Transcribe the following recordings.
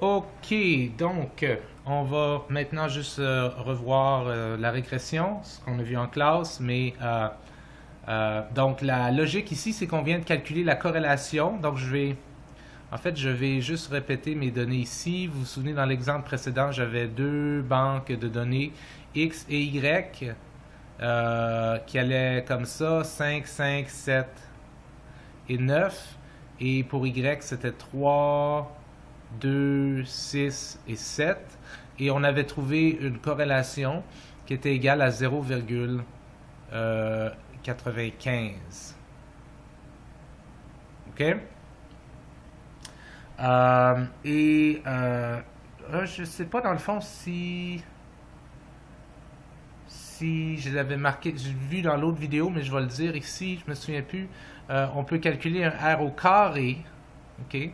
Ok, donc on va maintenant juste revoir la régression, ce qu'on a vu en classe, mais donc la logique ici, c'est qu'on vient de calculer la corrélation. Donc je vais juste répéter mes données ici. Vous vous souvenez, dans l'exemple précédent, j'avais deux banques de données X et Y qui allaient comme ça, 5, 5, 7 et 9. Et pour Y, c'était 3, 2, 6 et 7. Et on avait trouvé une corrélation qui était égale à 0,95. OK? Je ne sais pas dans le fond si je l'avais marqué, j'ai vu dans l'autre vidéo, mais je vais le dire ici, je me souviens plus. On peut calculer un R au carré, ok,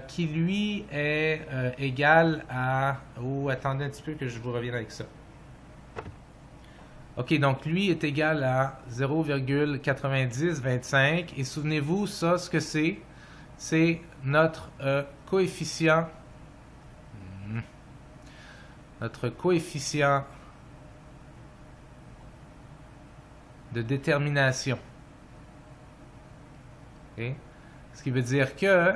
qui lui est égal à... Oh, attendez un petit peu que je vous revienne avec ça. Ok, donc lui est égal à 0,9025. Et souvenez-vous, ça, ce que c'est notre coefficient. Notre coefficient de détermination. Okay? Ce qui veut dire que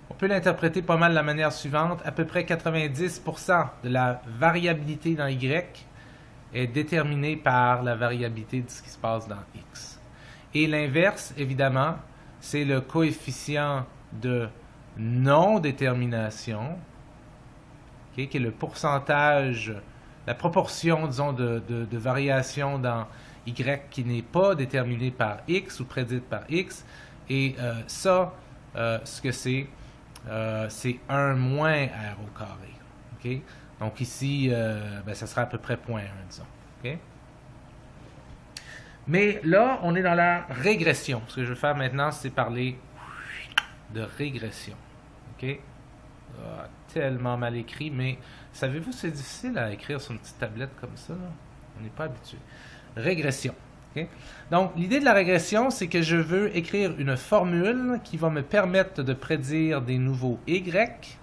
on peut l'interpréter pas mal de la manière suivante. À peu près 90% de la variabilité dans Y est déterminée par la variabilité de ce qui se passe dans X. Et l'inverse, évidemment, c'est le coefficient de non-détermination, okay, qui est le pourcentage, la proportion, disons, de variation dans Y qui n'est pas déterminée par X ou prédite par X. Et ce que c'est 1 moins R au carré. Okay? Donc ici, ça sera à peu près 0,1, disons. Okay? Mais là, on est dans la régression. Ce que je vais faire maintenant, c'est parler de régression. Okay? Tellement mal écrit, mais savez-vous, c'est difficile à écrire sur une petite tablette comme ça. Là? On n'est pas habitué. Régression. Okay? Donc, l'idée de la régression, c'est que je veux écrire une formule qui va me permettre de prédire des nouveaux Y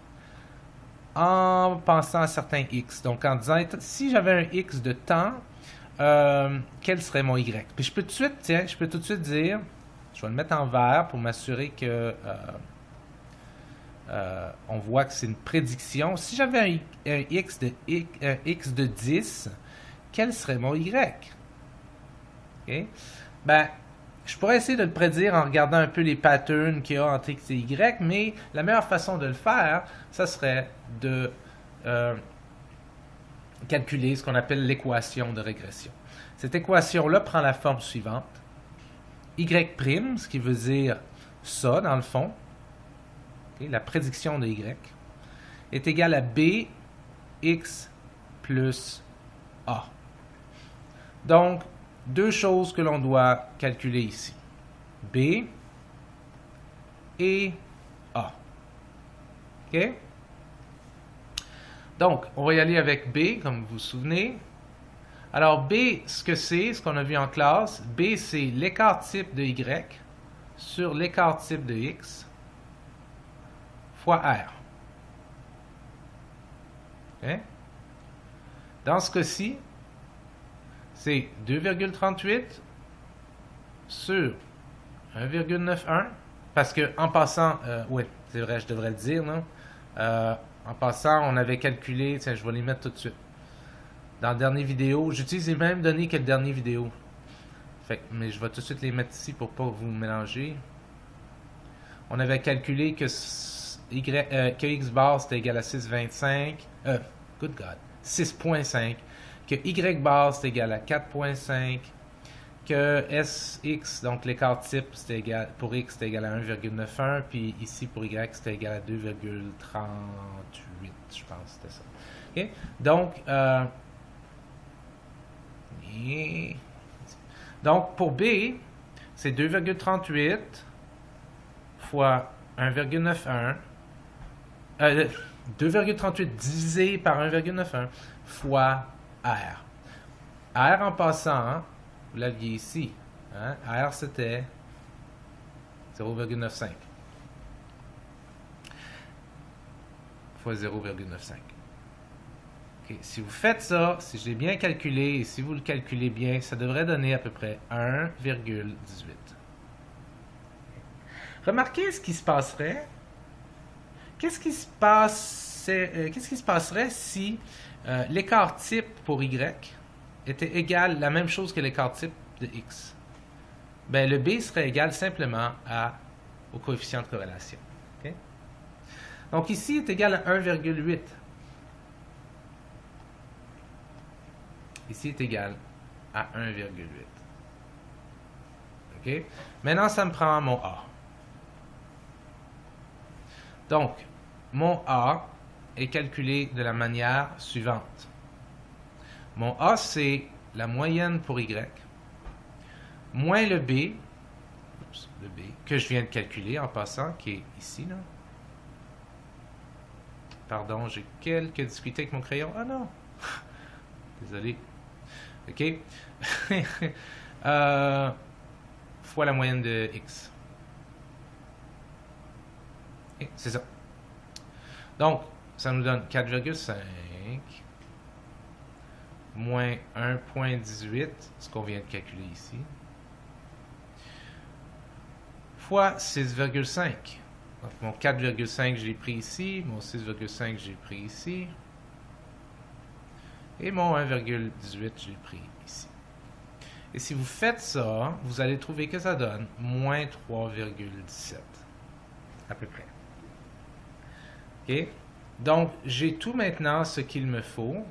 en pensant à certains X. Donc, en disant, si j'avais un X de temps, quel serait mon Y? Puis je peux tout de suite dire, je vais le mettre en vert pour m'assurer que on voit que c'est une prédiction. Si j'avais un X de 10, quel serait mon Y? Okay? Ben, je pourrais essayer de le prédire en regardant un peu les patterns qu'il y a entre X et Y, mais la meilleure façon de le faire, ça serait de calculer ce qu'on appelle l'équation de régression. Cette équation-là prend la forme suivante. Y', ce qui veut dire ça, dans le fond, okay, la prédiction de Y, est égal à B, X plus A. Donc, deux choses que l'on doit calculer ici. B et A. OK? Donc, on va y aller avec B, comme vous vous souvenez. Alors, B, ce qu'on a vu en classe, B, c'est l'écart type de Y sur l'écart type de X fois R. Okay? Dans ce cas-ci, c'est 2,38 sur 1,91, parce que en passant, oui, c'est vrai, je devrais le dire, non? En passant, on avait calculé, tiens, je vais les mettre tout de suite. Dans la dernière vidéo, j'utilise les mêmes données que la dernière vidéo. Mais je vais tout de suite les mettre ici pour pas vous mélanger. On avait calculé que X bar c'était égal à 6,25. Good God. 6,5. Que Y bar c'était égal à 4,5. Que SX, donc l'écart type, pour X c'était égal à 1,91. Puis ici pour Y c'était égal à 2,38. Je pense que c'était ça. Okay? Donc, pour B, c'est 2,38 fois 1,91. 2,38 divisé par 1,91 fois R. R en passant, hein, vous l'aviez ici. Hein, R c'était 0,95. fois 0,95. Okay. Si vous faites ça, si je l'ai bien calculé et si vous le calculez bien, ça devrait donner à peu près 1,18. Remarquez ce qui se passerait. Qu'est-ce qui se passerait si l'écart type pour y était égal, la même chose que l'écart type de x? Ben, le b serait égal simplement au coefficient de corrélation. Okay? Donc ici, est égal à 1,8. Ici est égal à 1,8. OK? Maintenant, ça me prend mon A. Donc, mon A est calculé de la manière suivante. Mon A, c'est la moyenne pour Y, moins le B, que je viens de calculer en passant, qui est ici, là. Pardon, j'ai quelques difficultés avec mon crayon. Ah non! Désolé. OK? Fois la moyenne de X. C'est ça. Donc, ça nous donne 4,5 moins 1,18, ce qu'on vient de calculer ici, fois 6,5. Donc, mon 4,5, je l'ai pris ici. Mon 6,5, je l'ai pris ici. Et mon 1,18, je l'ai pris ici. Et si vous faites ça, vous allez trouver que ça donne moins 3,17. À peu près. OK? Donc, j'ai tout maintenant ce qu'il me faut.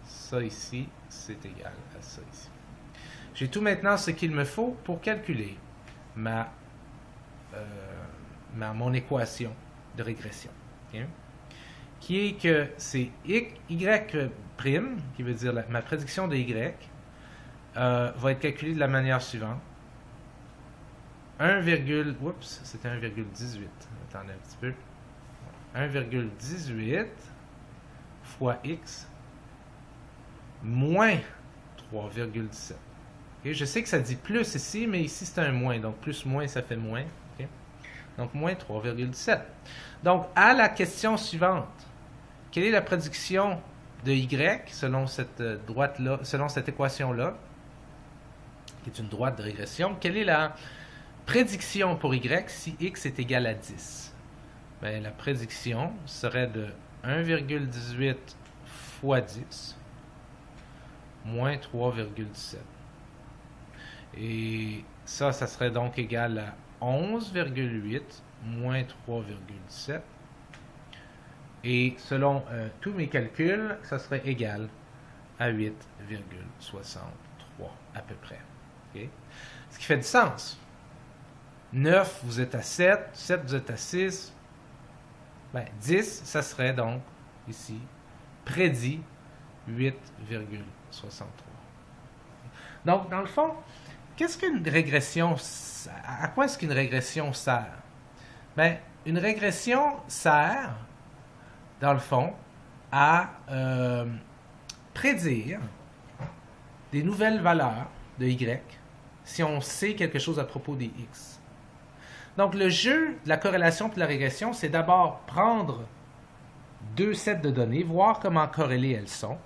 Ça ici, c'est égal à ça ici. J'ai tout maintenant ce qu'il me faut pour calculer mon équation de régression. Okay? Qui est que c'est y', qui veut dire ma prédiction de y, va être calculée de la manière suivante. c'était 1,18. Attendez un petit peu. 1,18 fois x moins 3,17. Okay? Je sais que ça dit plus ici, mais ici c'est un moins. Donc plus moins, ça fait moins. Okay? Donc moins 3,17. Donc à la question suivante, quelle est la prédiction de y selon cette droite-là, selon cette équation-là, qui est une droite de régression? Quelle est la prédiction pour y si x est égal à 10? Bien, la prédiction serait de 1,18 fois 10 moins 3,17. Et ça serait donc égal à 11,8 moins 3,17. Et selon tous mes calculs, ça serait égal à 8,63 à peu près. Okay? Ce qui fait du sens. 9, vous êtes à 7. 7, vous êtes à 6. Ben, 10, ça serait donc, ici, prédit 8,63. Donc, dans le fond, qu'est-ce qu'une régression, à quoi est-ce qu'une régression sert? Ben, une régression sert, dans le fond, à prédire des nouvelles valeurs de y si on sait quelque chose à propos des x. Donc, le jeu de la corrélation et de la régression, c'est d'abord prendre deux sets de données, voir comment corrélées elles sont,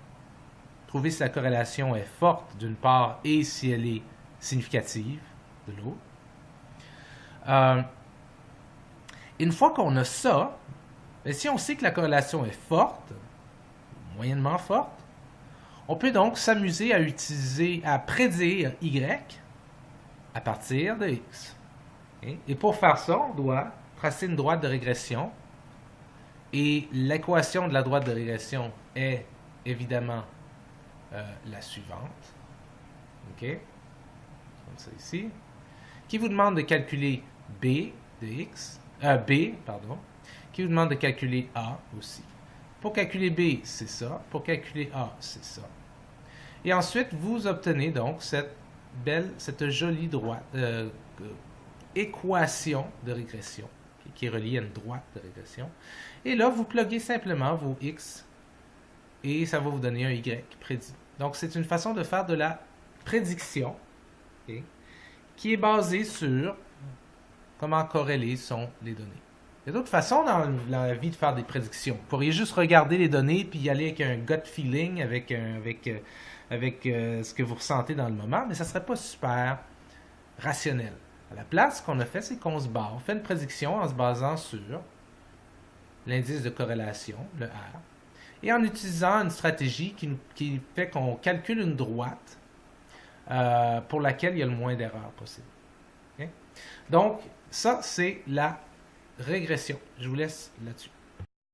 trouver si la corrélation est forte d'une part et si elle est significative de l'autre. Une fois qu'on a ça, bien, si on sait que la corrélation est forte, moyennement forte, on peut donc s'amuser à prédire y à partir de x. Et pour faire ça, on doit tracer une droite de régression. Et l'équation de la droite de régression est évidemment la suivante. OK? Comme ça ici. Qui vous demande de calculer B de x. Qui vous demande de calculer A aussi. Pour calculer B, c'est ça. Pour calculer A, c'est ça. Et ensuite, vous obtenez donc cette jolie droite, équation de régression, qui est reliée à une droite de régression. Et là, vous pluguez simplement vos x et ça va vous donner un y prédit. Donc, c'est une façon de faire de la prédiction, okay, qui est basée sur comment corrélées sont les données. Il y a d'autres façons dans la vie de faire des prédictions. Vous pourriez juste regarder les données puis y aller avec un gut feeling, avec ce que vous ressentez dans le moment, mais ça ne serait pas super rationnel. À la place, ce qu'on a fait, c'est qu'on se base. On fait une prédiction en se basant sur l'indice de corrélation, le R, et en utilisant une stratégie qui fait qu'on calcule une droite pour laquelle il y a le moins d'erreurs possible. Okay? Donc, ça, c'est la régression. Je vous laisse là-dessus.